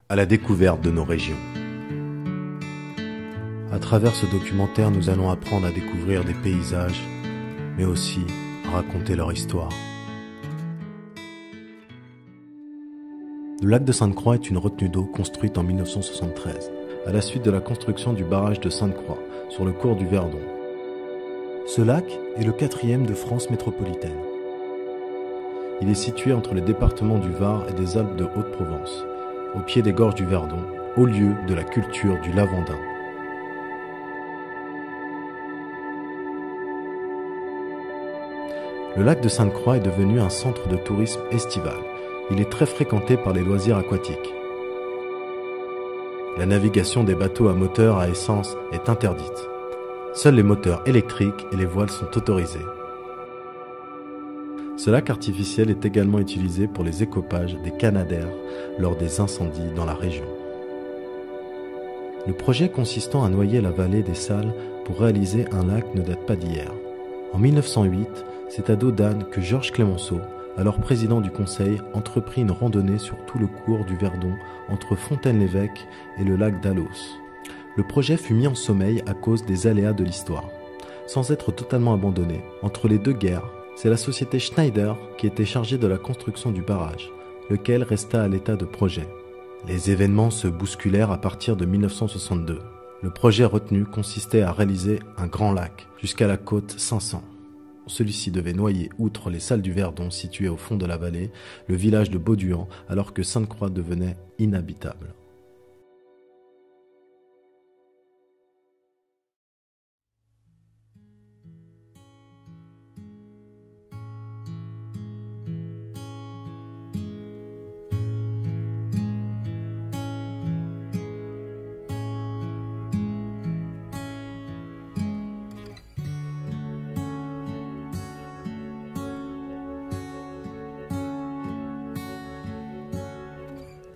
à la découverte de nos régions. À travers ce documentaire, nous allons apprendre à découvrir des paysages, mais aussi à raconter leur histoire. Le lac de Sainte-Croix est une retenue d'eau construite en 1973, à la suite de la construction du barrage de Sainte-Croix, sur le cours du Verdon. Ce lac est le 4e de France métropolitaine. Il est situé entre les départements du Var et des Alpes de Haute-Provence, au pied des gorges du Verdon, au lieu de la culture du lavandin. Le lac de Sainte-Croix est devenu un centre de tourisme estival. Il est très fréquenté par les loisirs aquatiques. La navigation des bateaux à moteur à essence est interdite. Seuls les moteurs électriques et les voiles sont autorisés. Ce lac artificiel est également utilisé pour les écopages des canadaires lors des incendies dans la région. Le projet consistant à noyer la vallée des Salles pour réaliser un lac ne date pas d'hier. En 1908, c'est à dos d'âne que Georges Clemenceau, alors président du Conseil, entreprit une randonnée sur tout le cours du Verdon entre Fontaine-l'Évêque et le lac d'Alos. Le projet fut mis en sommeil à cause des aléas de l'histoire. Sans être totalement abandonné, entre les deux guerres, c'est la société Schneider qui était chargée de la construction du barrage, lequel resta à l'état de projet. Les événements se bousculèrent à partir de 1962. Le projet retenu consistait à réaliser un grand lac jusqu'à la côte 500. Celui-ci devait noyer, outre les salles du Verdon situées au fond de la vallée, le village de Bauduan, alors que Sainte-Croix devenait inhabitable.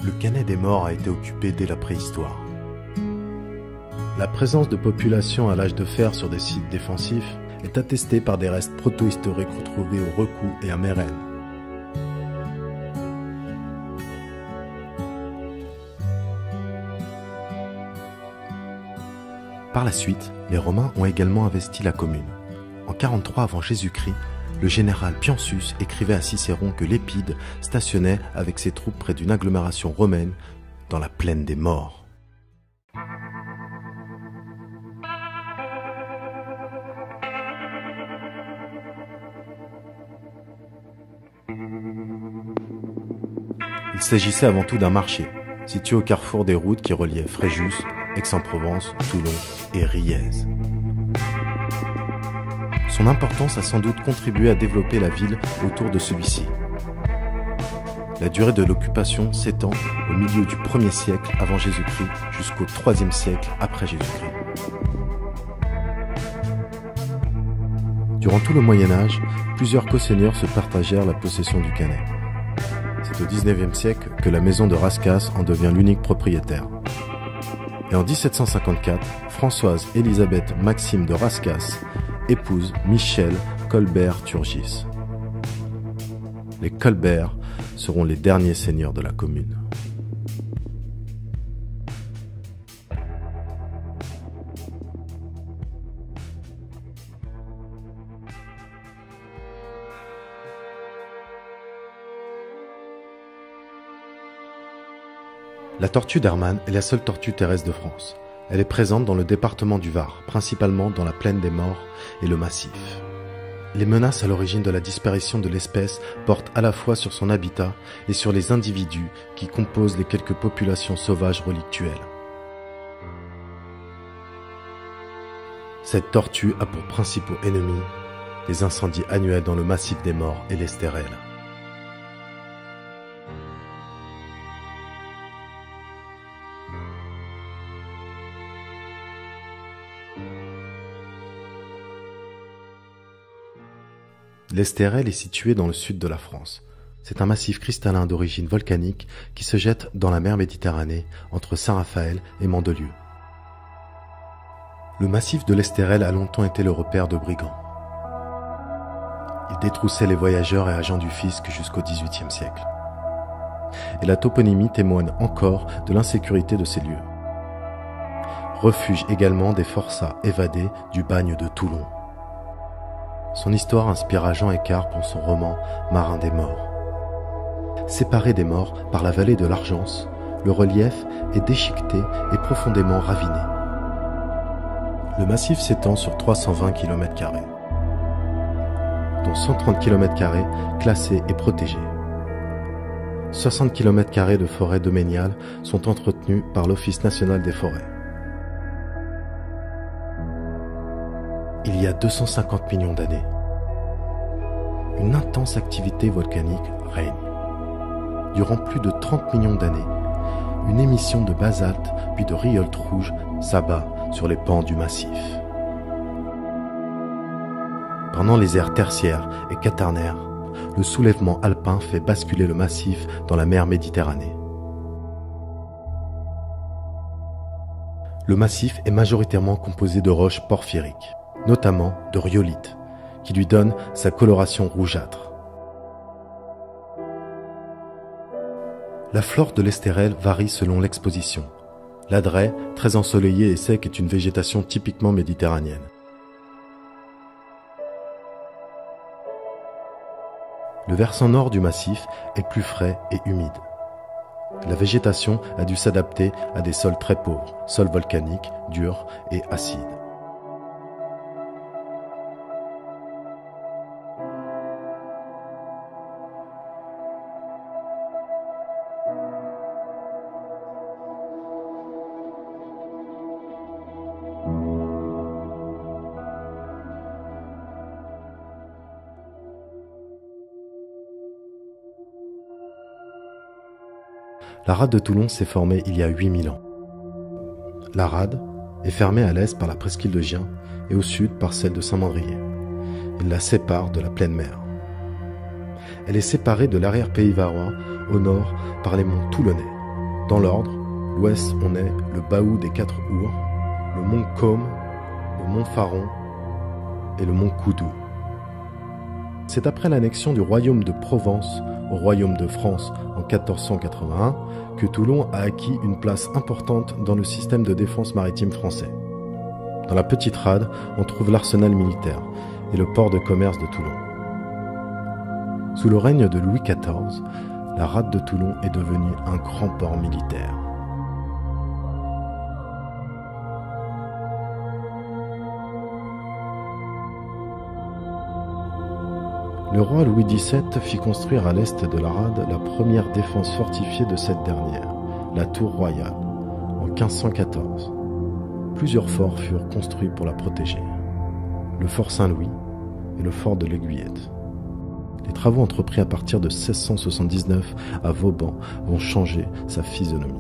Le Canet des Morts a été occupé dès la préhistoire. La présence de populations à l'âge de fer sur des sites défensifs est attestée par des restes protohistoriques retrouvés au Recou et à Mérène. Par la suite, les Romains ont également investi la commune. En 43 avant Jésus-Christ, le général Piansus écrivait à Cicéron que Lépide stationnait avec ses troupes près d'une agglomération romaine dans la plaine des Morts. Il s'agissait avant tout d'un marché, situé au carrefour des routes qui reliaient Fréjus, Aix-en-Provence, Toulon et Riez. Son importance a sans doute contribué à développer la ville autour de celui-ci. La durée de l'occupation s'étend au milieu du 1er siècle avant Jésus-Christ jusqu'au 3e siècle après Jésus-Christ. Durant tout le Moyen-Âge, plusieurs co-seigneurs se partagèrent la possession du Canet. C'est au 19e siècle que la maison de Rascasse en devient l'unique propriétaire. Et en 1754, Françoise-Élisabeth Maxime de Rascasse épouse Michel Colbert-Turgis. Les Colbert seront les derniers seigneurs de la commune. La tortue d'Hermann est la seule tortue terrestre de France. Elle est présente dans le département du Var, principalement dans la plaine des Morts et le Massif. Les menaces à l'origine de la disparition de l'espèce portent à la fois sur son habitat et sur les individus qui composent les quelques populations sauvages relictuelles. Cette tortue a pour principaux ennemis les incendies annuels dans le Massif des Morts et l'Estérel. L'Estérel est situé dans le sud de la France. C'est un massif cristallin d'origine volcanique qui se jette dans la mer Méditerranée entre Saint-Raphaël et Mandelieu. Le massif de l'Estérel a longtemps été le repère de brigands. Il détroussait les voyageurs et agents du fisc jusqu'au XVIIIe siècle. et la toponymie témoigne encore de l'insécurité de ces lieux. Refuge également des forçats évadés du bagne de Toulon. Son histoire inspira Jean Eckardt pour son roman Marin des morts. Séparé des morts par la vallée de l'Argence, le relief est déchiqueté et profondément raviné. Le massif s'étend sur 320 km², dont 130 km² classés et protégés. 60 km² de forêts domaniales sont entretenues par l'Office national des forêts. Il y a 250 millions d'années, une intense activité volcanique règne. Durant plus de 30 millions d'années, une émission de basalte puis de rhyolite rouge s'abat sur les pans du massif. Pendant les ères tertiaires et quaternaires, le soulèvement alpin fait basculer le massif dans la mer Méditerranée. Le massif est majoritairement composé de roches porphyriques, notamment de rhyolite, qui lui donne sa coloration rougeâtre. La flore de l'Estérel varie selon l'exposition. L'Adret, très ensoleillé et sec, est une végétation typiquement méditerranéenne. Le versant nord du massif est plus frais et humide. La végétation a dû s'adapter à des sols très pauvres, sols volcaniques, durs et acides. La rade de Toulon s'est formée il y a 8000 ans. La rade est fermée à l'est par la presqu'île de Gien et au sud par celle de Saint-Mandrier. Il la sépare de la pleine mer. Elle est séparée de l'arrière-pays varois au nord par les monts Toulonnais. Dans l'ordre, l'ouest on est le Baou des Quatre Ours, le mont Côme, le mont Faron et le mont Coudou. C'est après l'annexion du royaume de Provence au royaume de France en 1481 que Toulon a acquis une place importante dans le système de défense maritime français. Dans la petite rade, on trouve l'arsenal militaire et le port de commerce de Toulon. Sous le règne de Louis XIV, la rade de Toulon est devenue un grand port militaire. Le roi Louis XVII fit construire à l'est de la rade la première défense fortifiée de cette dernière, la Tour Royale, en 1514. Plusieurs forts furent construits pour la protéger, le fort Saint-Louis et le fort de l'Aiguillette. Les travaux entrepris à partir de 1679 à Vauban vont changer sa physionomie.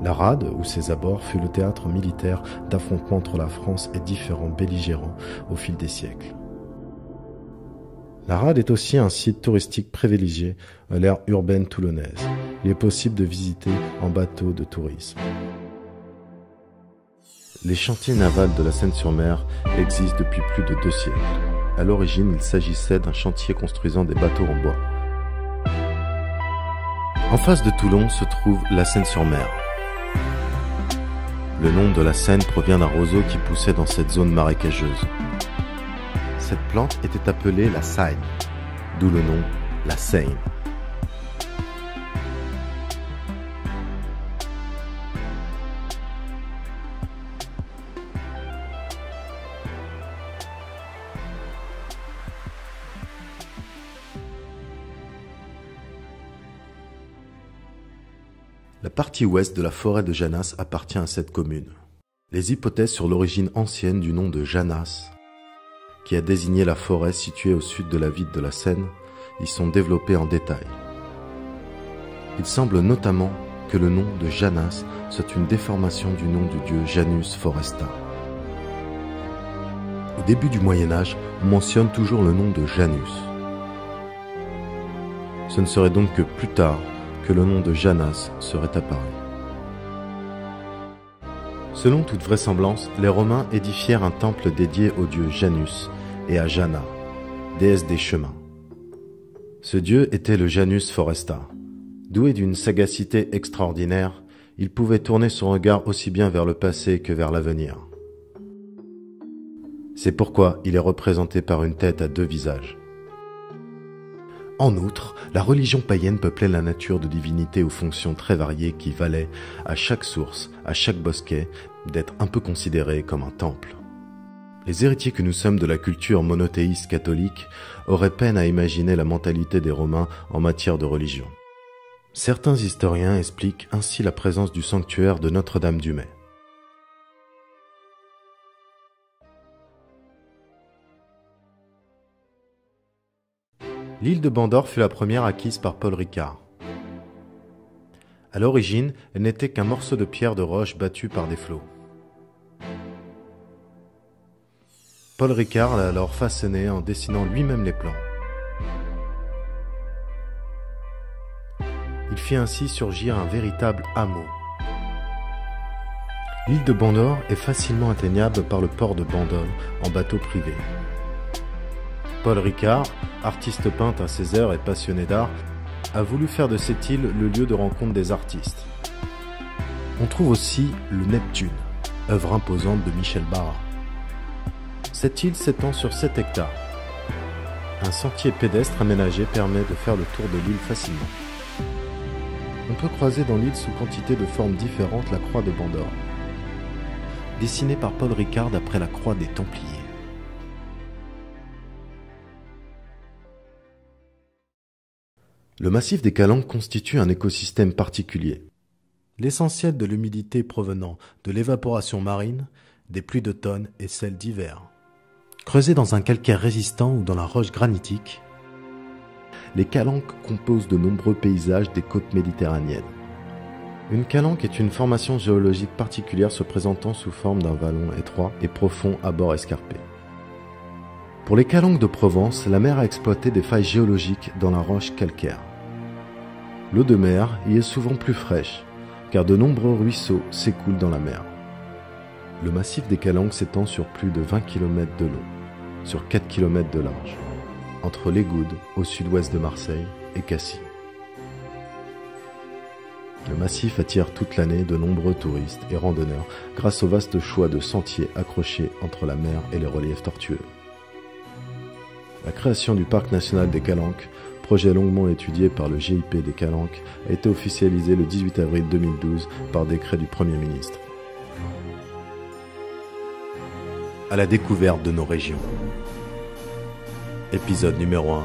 La rade, ou ses abords, fut le théâtre militaire d'affrontements entre la France et différents belligérants au fil des siècles. La rade est aussi un site touristique privilégié à l'ère urbaine toulonnaise. Il est possible de visiter en bateau de tourisme. Les chantiers navals de la Seine-sur-Mer existent depuis plus de 2 siècles. À l'origine, il s'agissait d'un chantier construisant des bateaux en bois. En face de Toulon se trouve la Seine-sur-Mer. Le nom de la Seine provient d'un roseau qui poussait dans cette zone marécageuse. Cette plante était appelée la Seigne, d'où le nom la Seigne. La partie ouest de la forêt de Janas appartient à cette commune. Les hypothèses sur l'origine ancienne du nom de Janas, qui a désigné la forêt située au sud de la ville de la Seine, y sont développées en détail. Il semble notamment que le nom de Janas soit une déformation du nom du dieu Janus Foresta. Au début du Moyen-Âge, on mentionne toujours le nom de Janus. Ce ne serait donc que plus tard que le nom de Janas serait apparu. Selon toute vraisemblance, les Romains édifièrent un temple dédié au dieu Janus et à Jana, déesse des chemins. Ce dieu était le Janus Foresta. Doué d'une sagacité extraordinaire, il pouvait tourner son regard aussi bien vers le passé que vers l'avenir. C'est pourquoi il est représenté par une tête à 2 visages. En outre, la religion païenne peuplait la nature de divinités aux fonctions très variées qui valaient, à chaque source, à chaque bosquet, d'être un peu considérées comme un temple. Les héritiers que nous sommes de la culture monothéiste catholique auraient peine à imaginer la mentalité des Romains en matière de religion. Certains historiens expliquent ainsi la présence du sanctuaire de Notre-Dame-du-Mai. L'île de Bandor fut la première acquise par Paul Ricard. À l'origine, elle n'était qu'un morceau de pierre de roche battu par des flots. Paul Ricard l'a alors façonné en dessinant lui-même les plans. Il fit ainsi surgir un véritable hameau. L'île de Bandor est facilement atteignable par le port de Bandol en bateau privé. Paul Ricard, artiste peintre à ses heures et passionné d'art, a voulu faire de cette île le lieu de rencontre des artistes. On trouve aussi le Neptune, œuvre imposante de Michel Barra. Cette île s'étend sur 7 hectares. Un sentier pédestre aménagé permet de faire le tour de l'île facilement. On peut croiser dans l'île sous quantité de formes différentes la croix de Bandor, dessinée par Paul Ricard d'après la croix des Templiers. Le massif des Calanques constitue un écosystème particulier. L'essentiel de l'humidité provenant de l'évaporation marine, des pluies d'automne et celles d'hiver. Creusés dans un calcaire résistant ou dans la roche granitique, les calanques composent de nombreux paysages des côtes méditerranéennes. Une calanque est une formation géologique particulière se présentant sous forme d'un vallon étroit et profond à bord escarpé. Pour les calanques de Provence, la mer a exploité des failles géologiques dans la roche calcaire. L'eau de mer y est souvent plus fraîche, car de nombreux ruisseaux s'écoulent dans la mer. Le massif des Calanques s'étend sur plus de 20 km de long, sur 4 km de large, entre les Goudes, au sud-ouest de Marseille, et Cassis. Le massif attire toute l'année de nombreux touristes et randonneurs grâce au vaste choix de sentiers accrochés entre la mer et les reliefs tortueux. La création du parc national des Calanques, projet longuement étudié par le GIP des Calanques, a été officialisé le 18 avril 2012 par décret du Premier ministre. À la découverte de nos régions. Épisode numéro 1.